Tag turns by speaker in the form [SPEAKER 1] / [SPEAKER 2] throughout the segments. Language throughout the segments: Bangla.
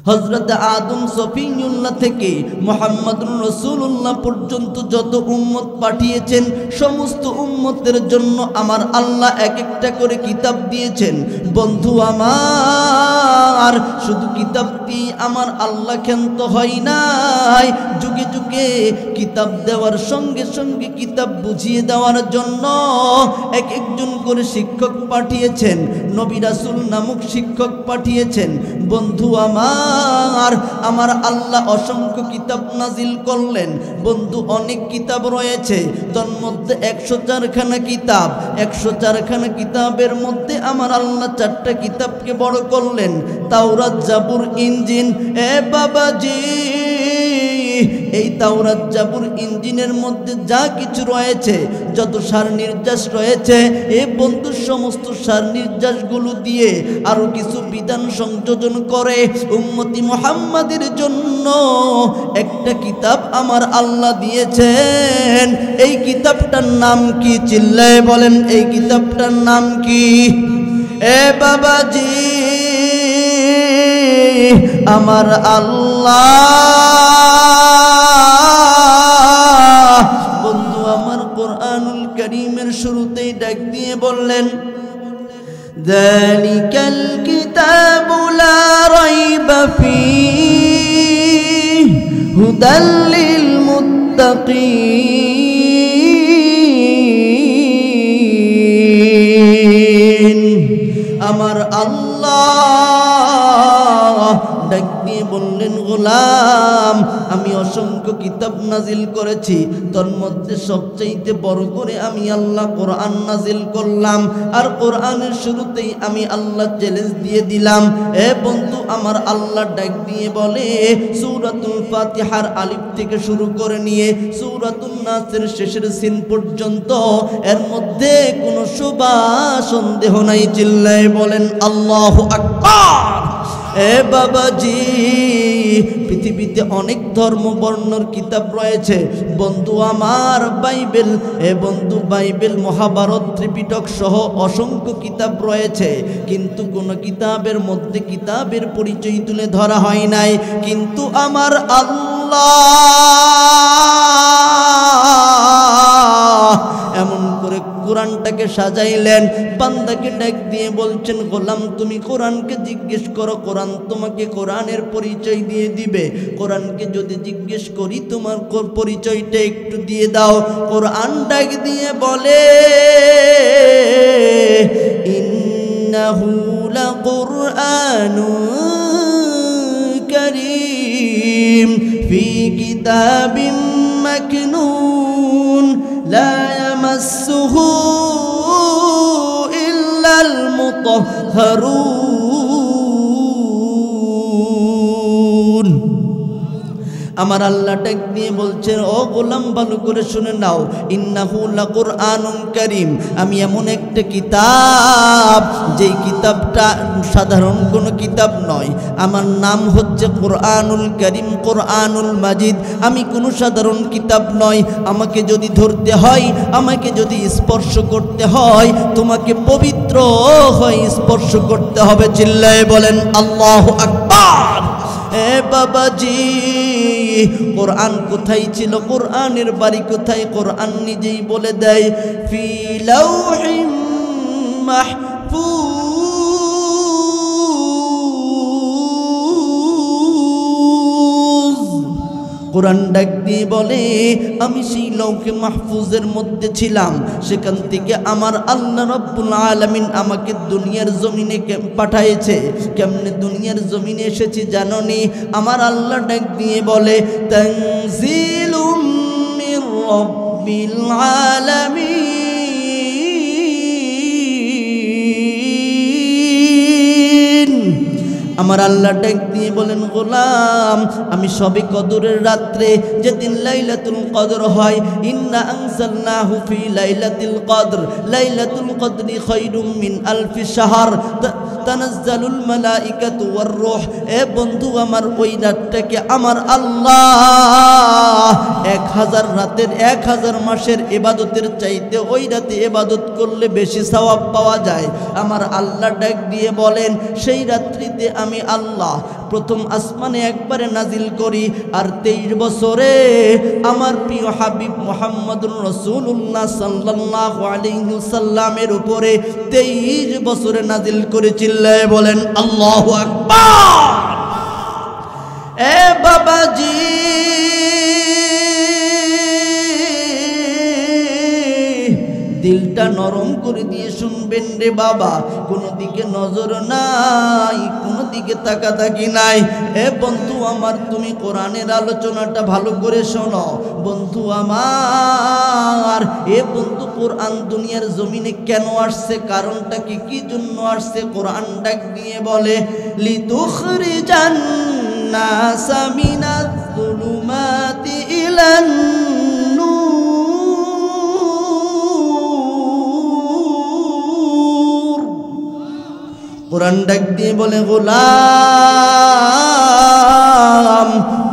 [SPEAKER 1] হযরত আদম সফিউল্লাহ থেকে মুহাম্মদুর রাসূলুল্লাহ পর্যন্ত যত উম্মত পাঠিয়েছেন সমস্ত উম্মতের জন্য আমার আল্লাহ এক একটা করে কিতাব দিয়েছেন। বন্ধু আমার, শুধু কিতাব দিয়ে আমার আল্লাহ ক্ষান্ত হয় নাই, যুগে যুগে কিতাব দেওয়ার সঙ্গে সঙ্গে কিতাব বুঝিয়ে দেওয়ার জন্য এক একজন করে শিক্ষক পাঠিয়েছেন, নবী রাসূল নামক শিক্ষক পাঠিয়েছেন। বন্ধু আমার আল্লাহ অসংখ্য কিতাব নাজিল করলেন। বন্ধু, অনেক কিতাব রয়েছে, তার মধ্যে 104খানা কিতাব। 104খানা কিতাবের মধ্যে আমার আল্লাহ 4টা কিতাবকে বড় করলেন, তাওরাত, জাবুর, ইনজিল। এ বাবাজি, এই তাওরাত, জাবুর, ইনজিলের মধ্যে যা কিছু রয়েছে, যত সার নির্যাস রয়েছে, এ বন্ধু সমস্ত সার নির্যাসগুলো দিয়ে আরো কিছু বিধান সংযোজন করে উম্মতি মুহাম্মাদের জন্য একটা কিতাব আমার আল্লাহ দিয়েছেন। এই কিতাবটার নাম কি? চিল্লায়ে বলেন, এই কিতাবটার নাম কি? এ বাবাজি, আমার আল্লাহ বন্ধু আমার কোরআনুল কারীমের শুরুতেই ডাক দিয়ে বললেন, যালিকাল কিতাবু লা রাইবা ফীহি হুদাল লিল মুত্তাকিন। আমার আল্লাহ ডাক দিয়ে বললেন, গোলাম, আমি অসংখ্য কিতাব নাজিল করেছি, তোর মধ্যে সবচাইতে বড় করে আমি আল্লাহ কোরআন নাজিল করলাম। আর কোরআনের শুরুতেই আমি আল্লাহ চ্যালেঞ্জ দিয়ে দিলাম। এ বন্ধু, আমার আল্লাহ ডাক দিয়ে বলে, সূরাতুল ফাতিহার আলিফ থেকে শুরু করে নিয়ে সূরাতুন নাসের শেষের সিন পর্যন্ত এর মধ্যে কোনো শোভা সন্দেহ নাই। চিল্লায়ে বলেন আল্লাহু আকবার। এ বাবাজি, পৃথিবীতে অনেক ধর্ম বর্ণর কিতাব রয়েছে বন্ধু আমার, বাইবেল, এ বন্ধু বাইবেল, মহাভারত, ত্রিপিটক সহ অসংখ্য কিতাব রয়েছে, কিন্তু কোন কিতাবের মধ্যে কিতাবের পরিচয় তুলে ধরা হয় নাই। কিন্তু আমার আল্লাহ এমন করে কোরআনটাকে সাজাইলেন, বান্দাকে ডাক দিয়ে বলছেন, গোলাম তুমি কোরআনকে জিজ্ঞেস করো, কোরআন তোমাকে কোরআনের পরিচয় দিয়ে দিবে। কোরআনকে যদি জিজ্ঞেস করি তোমার পরিচয়টা একটু দিয়ে দাও। কোরআন ডাক দিয়ে বলে, ইন্নাহু লাকুরআনুন কারীম ফি কিতাবিম মাকনুন লা ইয়ামাসসুহু ইল্লাল মুতাহহারুন। আমার আল্লাহ ডাক দিয়ে বলছেন, ও গোলাম ভালো করে শুনে নাও, ইন্নাহু লাকুরআনুন কারীম, আমি এমন একটা কিতাব যেই কিতাবটা সাধারণ কোনো কিতাব নয়। আমার নাম হচ্ছে কোরআনুল কারীম, কোরআনুল মাজিদ। আমি কোনো সাধারণ কিতাব নয়। আমাকে যদি ধরতে হয়, আমাকে যদি স্পর্শ করতে হয়, তোমাকে পবিত্র হয়ে স্পর্শ করতে হবে। চিল্লায়ে বলেন আল্লাহু আকবার। এ বাবাজি, কোরআন কোথায় ছিল, কোরআনের বাড়ি কোথায়, কোরআন নিজেই বলে দেয়, ফি লাউহিম মাহফুজ। কোরআন ডাক দিয়ে বলে, আমি সেই লৌহে মাহফুজের মধ্যে ছিলাম, সেখান থেকে আমার আল্লাহ রাব্বুল আলামিন আমাকে দুনিয়ার জমিনে পাঠাইছে। কেমনে দুনিয়ার জমিনে এসেছি জানোনি? আমার আল্লাহ ডাক দিয়ে বলে, তানজিলুম মির রাব্বিল আলামিন। আমার আল্লাহ ডাক দিয়ে বলেন, গোলাম, আমি সবে কদরের রাত্রে, যেদিন লাইলাতুল কদর হয়, ইন্না আনজালনাহু ফি লাইলাতিল কদর, লাইলাতুল কদরি খায়রুম মিন আলফি শাহর, তানাজ্জালুল মালাইকাতু ওয়ার রূহ। এ বন্ধু আমার, ওই রাতটাকে আমার আল্লাহ 1000 রাতের 1000 মাসের ইবাদতের চাইতে ওই রাতে ইবাদত করলে বেশি সওয়াব পাওয়া যায়। আমার আল্লাহ ডাক দিয়ে বলেন, সেই রাত্রিতে আমি আল্লাহ প্রথম আসমানে একবারে নাজিল করি, আর 23 বছরে আমার প্রিয় হাবিব মুহাম্মদুর রাসূলুল্লাহ সাল্লাল্লাহু আলাইহি ওয়াসাল্লামের উপরে 23 বছরে নাজিল করে। চিল্লায়ে বলেন আল্লাহু আকবার। এ বাবাজি, দিলটা নরম করে দিয়ে শুনবেন রে বাবা, কোনো দিকে নজর নাই, কোনো দিকে তাকাতাকি নাই। এ বন্ধু আমার, তুমি কোরআনের আলোচনাটা ভালো করে শোনো বন্ধু আমার। এ বন্ধু, কোরআন দুনিয়ার জমিনে কেন আসছে, কারণটা কি জন্য আসছে? কোরআন ডাক দিয়ে বলে লিতুখরিজান নাসা মিনাজ যুলুমাতি ইলান নূর। কোরআন ডাক দিয়ে বলে গোলাম,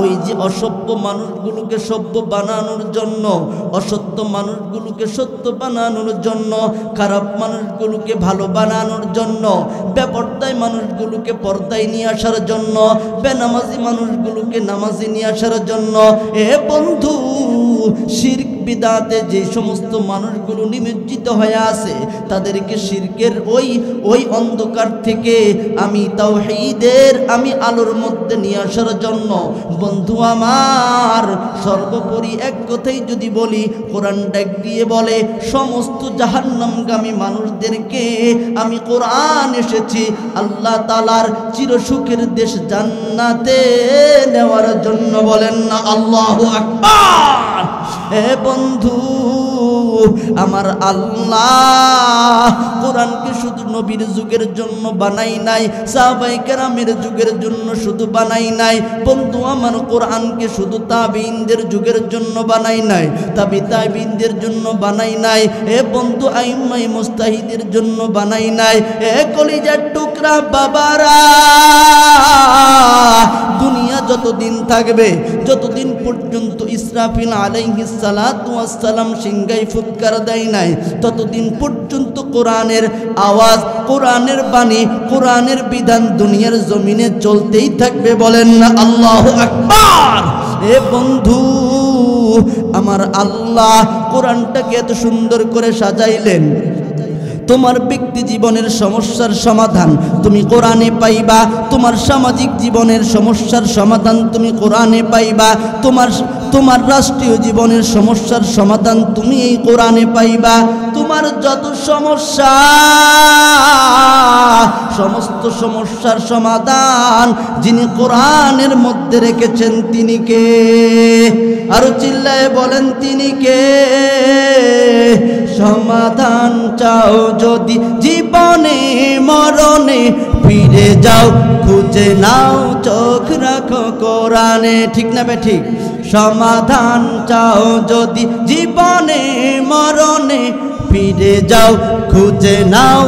[SPEAKER 1] ওই যে অসভ্য মানুষগুলোকে সভ্য বানানোর জন্য, অসত্য মানুষগুলোকে সত্য বানানোর জন্য, খারাপ মানুষগুলোকে ভালো বানানোর জন্য, বেপরদায় মানুষগুলোকে পর্দায় নিয়ে আসার জন্য, বেনামাজি মানুষগুলোকে নামাজি নিয়ে আসার জন্য। এ বন্ধু, শিরক বিদআতে যে সমস্ত মানুষগুলো নিমজ্জিত হয়ে আছে, তাদেরকে শিরকের ওই অন্ধকার থেকে আমি তাওহীদের আমি আলোর মধ্যে নিয়ে আসার জন্য বন্ধু আমার, সর্বোপরি এক কথাই যদি বলি, কোরআন ডাক দিয়ে বলে সমস্ত জাহান্নামগামী মানুষদেরকে আমি কোরআন এসেছি আল্লাহ তাআলার চিরসুখের দেশ জান্নাতে নেওয়ার জন্য। বলেন না আল্লাহু আকবার। হে বন্ধু আমার, আল্লাহ কোরআনকে শুধু নবীর যুগের জন্য বানাই নাই, সাহাবায়ে কেরামের যুগের জন্য শুধু বানাই নাই বন্ধু আমার, কোরআনকে শুধু তাবিঈনদের যুগের জন্য বানাই নাই, তাবিঈনদের জন্য বানাই নাই। এ বন্ধু, আইম্মায়ে মুজতাহিদের জন্য বানাই নাই। এ কলিজার টুকরা বাবারা, দুনিয়া যতদিন থাকবে, যতদিন পর্যন্ত ইসরাফিল আলাইহিস সালাতু ওয়াস সালাম সিংহায় ফুৎকার দেয় নাই, ততদিন পর্যন্ত কোরআনের আওয়াজ, কোরআনের বাণী, কোরআনের বিধান দুনিয়ার জমিনে চলতেই থাকবে। বলেন না আল্লাহু আকবার। এ বন্ধু আমার, আল্লাহ কোরআনটাকে এত সুন্দর করে সাজাইলেন, তোমার ব্যক্তি জীবনের সমস্যার সমাধান তুমি কোরআনে পাইবা, তোমার সামাজিক জীবনের সমস্যার সমাধান তুমি কোরআনে পাইবা, তোমার রাষ্ট্রীয় জীবনের সমস্যার সমাধান তুমি এই কোরআনে পাইবা। তোমার যত সমস্যা, সমস্ত সমস্যার সমাধান যিনি কোরআনের মধ্যে রেখেছেন তিনি কে? আরো চিল্লায়ে বলেন তিনি কে? সমাধান চাও যদি জীবনে মরণে, ফিরে যাও খুঁজে নাও, চোখ রাখো কোরআনে। ঠিক না বে ঠিক? সমাধান চাও যদি জীবনে মরণে, ফিরে যাও খুঁজে নাও।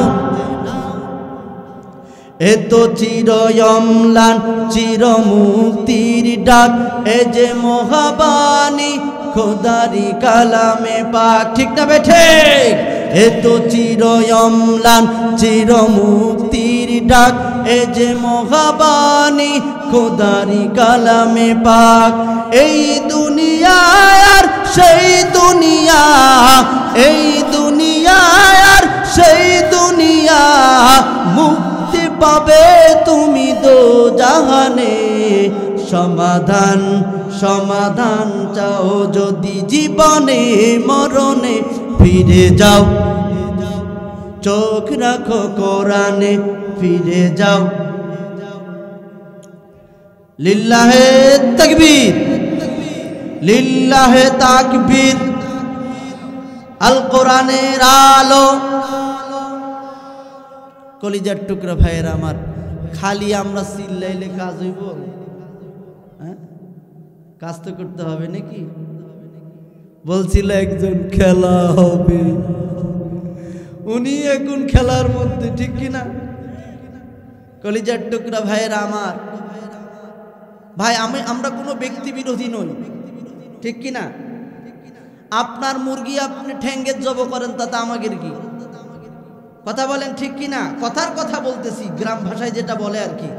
[SPEAKER 1] এত চির অম্লান চির মুক্তির ডাক, এ যে মহাবাণী খোদারি কালামে পাক। ঠিক না বে ঠিক? এত চির অম্লান চির মুক্তির ডাক, এ যে মহাবাণী খোদারি কালামে পাক। এই দুনিয়া আর সেই দুনিয়া, এই দুনিয়া আর সেই দুনিয়া, মুক্তি পাবে তুমি দোজাহানে। সমাধান সমাধান চাও যদি জীবনে মরণে, ফিরে যাও চোখ রাখো কোরআনে, ফিরে যাও। লিল্লাহে তাকবীর, লিল্লাহে তাকবীর। আল কোরআনের আলো। কলিজার টুকরা ভাইয়ের আমার, খালি আমরা চিল্লাইলে কাজ হইব? হ্যাঁ, কাজ তো করতে হবে নাকি? বলছিল একজন খেলা হবে, উনি এখন খেলার মধ্যে। ঠিক কিনা? কলিজার টুকরা ভাইয়ের আমার, ভাই আমরা কোনো ব্যক্তি বিরোধী নই। ঠিক কিনা? আপনার মুরগি আপনি ঠ্যাঙ্গের জব করেন, তাতে আমাদের কি? কথা বলেন ঠিক কিনা? কথার কথা বলতেছি, গ্রাম ভাষায় যেটা বলে আর কি।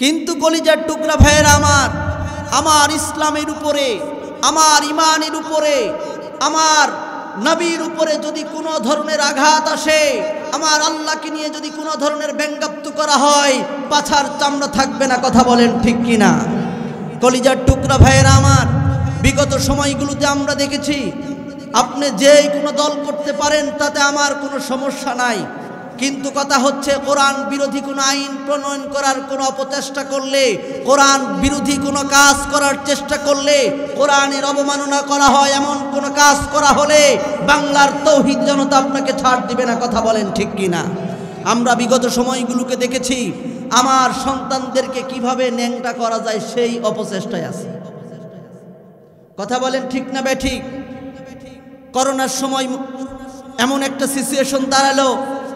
[SPEAKER 1] কিন্তু কলিজার টুকরা ভাইয়েরা আমার ইসলামের উপরে, আমার ইমানের উপরে, আমার নবীর উপরে যদি কোনো ধরনের আঘাত আসে, আমার আল্লাহকে নিয়ে যদি কোনো ধরনের ব্যঙ্গাত্ম করা হয়, পাছার চামড়া থাকবে না। কথা বলেন ঠিক কিনা? কলিজার টুকরা ভাইয়েরা আমার, বিগত সময়গুলোতে আমরা দেখেছি আপনি যেই কোনো দল করতে পারেন, তাতে আমার কোনো সমস্যা নাই। কিন্তু কথা হচ্ছে, কোরআন বিরোধী কোনো আইন প্রণয়ন করার কোনো অপচেষ্টা করলে, কোরআন বিরোধী কোনো কাজ করার চেষ্টা করলে, কোরআনের অবমাননা করা হয় এমন কোনো কাজ করা হলে বাংলার তৌহিদ জনতা আপনাকে ছাড় দিবে না। কথা বলেন ঠিক কিনা? আমরা বিগত সময়গুলোকে দেখেছি আমার সন্তানদেরকে কিভাবে ন্যাংটা করা যায় সেই অপচেষ্টায় আছে। কথা বলেন ঠিক না বেঠিক? করোনার সময় এমন একটা সিচুয়েশন দাঁড়ালো,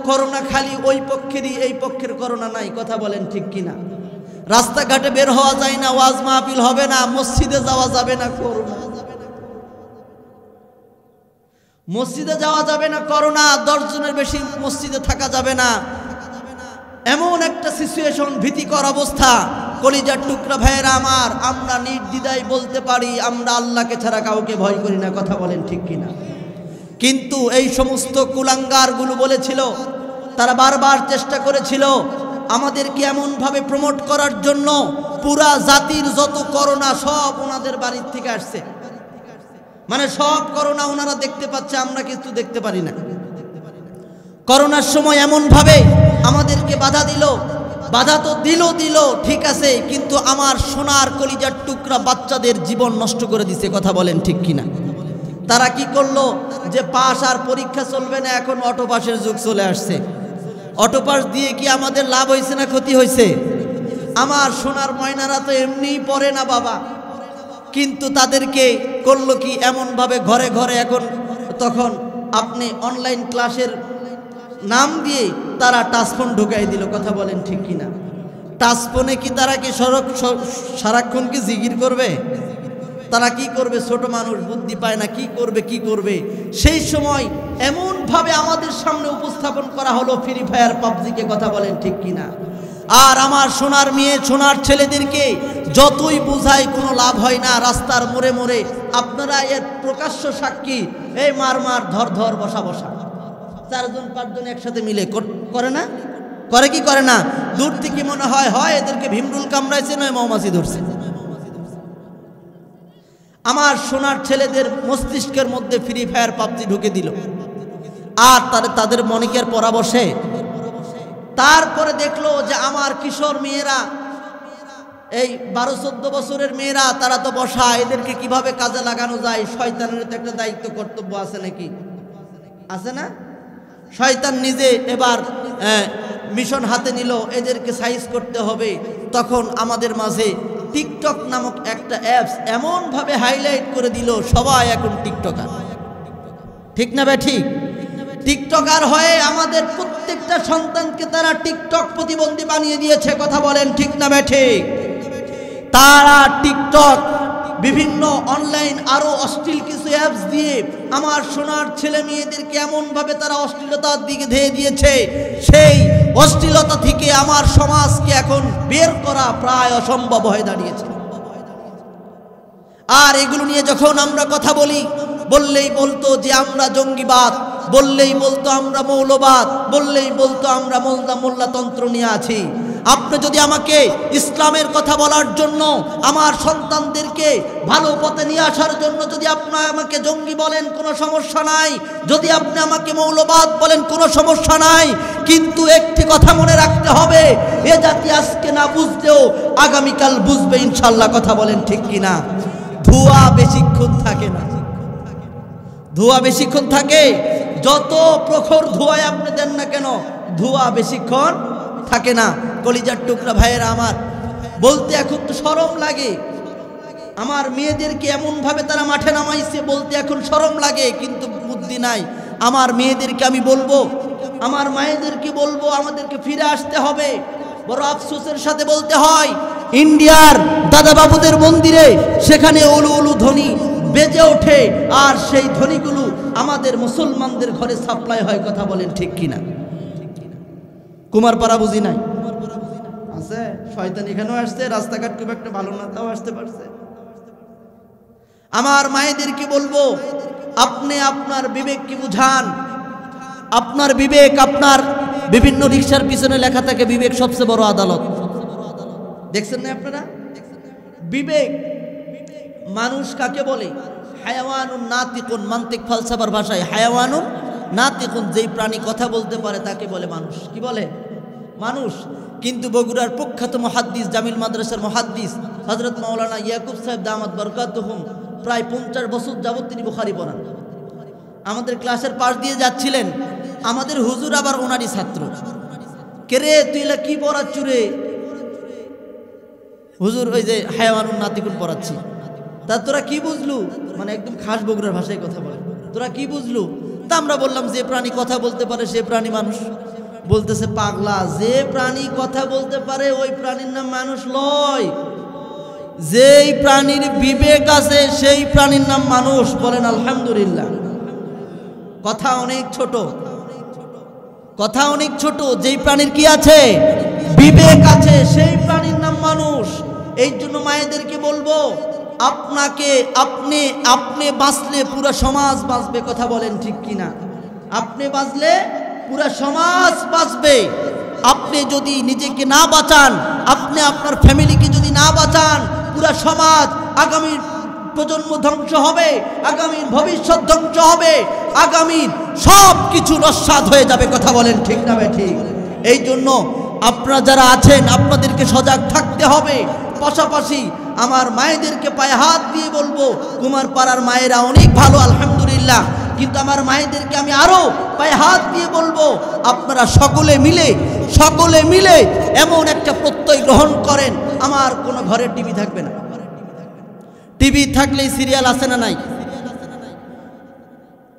[SPEAKER 1] করোনা খালি ওই পক্ষেরই, এই পক্ষের করোনা নাই। কথা বলেন ঠিক কিনা? রাস্তাঘাটে বের হওয়া যায় না, ওয়াজ মাহফিল হবে না, মসজিদে যাওয়া যাবে না, করোনা। মসজিদে যাওয়া যাবে না, করোনা। 10 জনের বেশি মসজিদে থাকা যাবে না, এমন একটা সিচুয়েশন, ভীতিকর অবস্থা। কলিজার টুকরা ভাইয়েরা আমার, আমরা নির্দ্বিধায় বলতে পারি আমরা আল্লাহকে ছাড়া কাউকে ভয় করি না। কথা বলেন ঠিক কিনা? কিন্তু এই সমস্ত কুলাঙ্গারগুলো বলেছিল, তারা বারবার চেষ্টা করেছিল আমাদেরকে এমনভাবে প্রমোট করার জন্য, পুরা জাতির যত করোনা সব ওনাদের বাড়ির থেকে আসছে। মানে সব করোনা ওনারা দেখতে পাচ্ছে, আমরা কিছু দেখতে পারি না। করোনার সময় এমনভাবে আমাদেরকে বাধা দিল, বাধা তো দিল ঠিক আছে, কিন্তু আমার সোনার কলিজার টুকরা বাচ্চাদের জীবন নষ্ট করে দিছে। কথা বলেন ঠিক কিনা? তারা কি করলো, যে পাস আর পরীক্ষা চলবে না, এখন অটো পাসের যুগ চলে আসছে। অটো পাস দিয়ে কি আমাদের লাভ হয়েছে না ক্ষতি হয়েছে? আমার সোনার ময়নারা তো এমনিই পড়ে না বাবা, কিন্তু তাদেরকে করলো কি, এমনভাবে ঘরে ঘরে এখন তখন আপনি অনলাইন ক্লাসের নাম দিয়ে তারা টাচফোন ঢুকাই দিল। কথা বলেন ঠিক কিনা? টাচফোনে কি তারা কি সারাক্ষণ কি জিকির করবে? তারা কি করবে? ছোট মানুষ বুদ্ধি পায় না, কি করবে। সেই সময় এমনভাবে আমাদের সামনে উপস্থাপন করা হলো ফ্রি ফায়ার, পাবজিকে। কথা বলেন ঠিক কিনা? আর আমার সোনার মেয়ে, সোনার ছেলেদেরকে যতই বুঝায় কোনো লাভ হয় না। রাস্তার মোড়ে মোড়ে আপনারা এর প্রকাশ্য সাক্ষী, এই মার ধর বসা, 4জন 5জন একসাথে মিলে করে না? করে কি করে না? দূর থেকে মনে হয় এদেরকে ভীমরুল কামড়াইছে, নয় মৌমাছি ধরছে। আমার সোনার ছেলেদের মস্তিষ্কের মধ্যে ফ্রি ফায়ার, পাবজি ঢুকে দিল। আর তাদের মনিকের পড়া বসে। তারপরে দেখলো যে আমার কিশোর মেয়েরা, এই 12-14 বছরের মেয়েরা, তারা তো বসা, এদেরকে কিভাবে কাজে লাগানো যায়। শয়তানের তো একটা দায়িত্ব কর্তব্য আছে নাকি? আছে না? শয়তান নিজে এবার মিশন হাতে নিল, এদেরকে সাইজ করতে হবে। তখন আমাদের মাঝে টিকটক নামক একটা অ্যাপস এমনভাবে হাইলাইট করে দিল, সবাই এখন টিকটকার। ঠিক না বে ঠিক? টিকটকার হয়ে আমাদের প্রত্যেকটা সন্তানকে তারা টিকটক প্রতিবন্ধী বানিয়ে দিয়েছে। কথা বলেন ঠিক না বে ঠিক? তারা টিকটক, বিভিন্ন অনলাইন আরো অশ্লীল কিছু অ্যাপস দিয়ে আমার সোনার ছেলে মেয়েদেরকে এমনভাবে তারা অশ্লীলতার দিকে ধেয়ে দিয়েছে, সেই অশ্লীলতা থেকে আমার সমাজকে এখন বের করা প্রায় অসম্ভব হয়ে দাঁড়িয়েছে। আর এগুলো নিয়ে যখন আমরা কথা বলি, বললেই বলতো যে আমরা জঙ্গিবাদ, বললেই বলতো আমরা মৌলবাদ, বললেই বলতো আমরা মোল্লাতন্ত্র নিয়ে আছি। আপনি যদি আমাকে ইসলামের কথা বলার জন্য, আমার সন্তানদেরকে ভালো পথে নিয়ে আসার জন্য যদি আপনি আমাকে জঙ্গি বলেন, কোনো সমস্যা নাই। যদি আপনি আমাকে মৌলবাদ বলেন, কোনো সমস্যা নাই। কিন্তু একটি কথা মনে রাখতে হবে, এ জাতি আজকে না বুঝলেও আগামীকাল বুঝবে ইনশাল্লাহ। কথা বলেন ঠিক কিনা? ধোঁয়া বেশিক্ষণ থাকে না। ধোঁয়া বেশিক্ষণ থাকে, যত প্রখর ধোঁয়ায় আপনি দেন না কেন, ধোঁয়া বেশিক্ষণ থাকে না। কলিজার টুকরা ভাইয়েরা আমার, বলতে এখন তো শরম লাগে। আমার মেয়েদেরকে এমনভাবে তারা মাঠে নামাইছে, বলতে এখন শরম লাগে, কিন্তু বুদ্ধি নাই। আমার মেয়েদেরকে আমি বলবো, আমার মায়েদেরকে বলবো, আমাদেরকে ফিরে আসতে হবে। বড় আফসোসের সাথে বলতে হয়, ইন্ডিয়ার দাদা বাবুদের মন্দিরে সেখানে উলু উলু ধ্বনি বেজে ওঠে, আর সেই ধ্বনিগুলো আমাদের মুসলমানদের ঘরে সাপ্লাই হয়। কথা বলেন ঠিক কিনা? কুমারপাড়া বুঝি নাই? আছে শয়তান এখানেও আসছে, রাস্তাঘাট খুব একটা ভালো না তাও আসতে পারছে। আমার মায়েদেরকে বলবো, আপনি আপনার বিবেককে বুঝান। আপনার বিবেক, আপনার বিভিন্ন রিকশার পিছনে লেখা থাকে বিবেক সবচেয়ে বড় আদালত, দেখছেন না আপনারা? বিবেক মানুষ কাকে বলে? হায়াওয়ানুন নাতিকুন, মান্তিক ফালসাফার ভাষায় হায়াওয়ানুন নাতিকুন, যেই প্রাণী কথা বলতে পারে তাকে বলে মানুষ। কি বলে? মানুষ। কিন্তু বগুড়ার প্রখ্যাত মুহাদ্দিস, জামিল মাদ্রাসার মুহাদ্দিস হযরত মাওলানা ইয়াকুব সাহেব দামাত বরকাতুহুম প্রায় 50 বছর যাবত তিনি বুখারী পড়ান। আমাদের ক্লাসের পাশ দিয়ে যাচ্ছিলেন, আমাদের হুজুর আবার ওনারই ছাত্র। কে রে তুই এলা কি পড়াচ্ছু রে? হুজুর ওই যে হায়াওয়ানুন নাতিকুন পড়াচ্ছি। তা তোরা কি বুঝলু? মানে একদম খাস বগুড়ার ভাষায় কথা বলে, তোরা কি বুঝলু? তা আমরা বললাম যে প্রাণী কথা বলতে পারে সে প্রাণী মানুষ। বলতেছে পাগলা, যে প্রাণী কথা বলতে পারে ওই প্রাণীর নাম মানুষ লয়, যেই প্রাণীর বিবেক আছে সেই প্রাণীর নাম মানুষ। বলেন আলহামদুলিল্লাহ। কথা অনেক ছোট, কথা অনেক ছোট। যেই প্রাণীর কি আছে? বিবেক আছে, সেই প্রাণীর নাম মানুষ। এই জন্য মায়েদেরকে বলবো, আপনাকে আপনি আপনি বাঁচলে পুরো সমাজ বাঁচবে। কথা বলেন ঠিক কিনা? আপনি বাঁচলে পুরো সমাজ বাঁচবে। আপনি যদি নিজেকে না বাঁচান, আপনি আপনার ফ্যামিলিকে যদি না বাঁচান, পুরো সমাজ, আগামীর প্রজন্ম ধ্বংস হবে, আগামীর ভবিষ্যৎ ধ্বংস হবে, আগামীর সব কিছু নস্যাৎ হয়ে যাবে। কথা বলেন ঠিক না ঠিক? এই জন্য আপনারা যারা আছেন আপনাদেরকে সজাগ থাকতে হবে। পাশাপাশি আমার মায়েদেরকে পায়ে হাত দিয়ে বলবো, কুমার পাড়ার মায়েরা অনেক ভালো আলহামদুলিল্লাহ, কিন্তু আমার মায়েদেরকে আমি আরো পায়ে হাত দিয়ে বলবো, আপনারা সকলে মিলে এমন একটা প্রত্যয় গ্রহণ করেন, আমার কোনো ঘরে টিভি থাকবে না। টিভি থাকলেই সিরিয়াল আছে না নাই?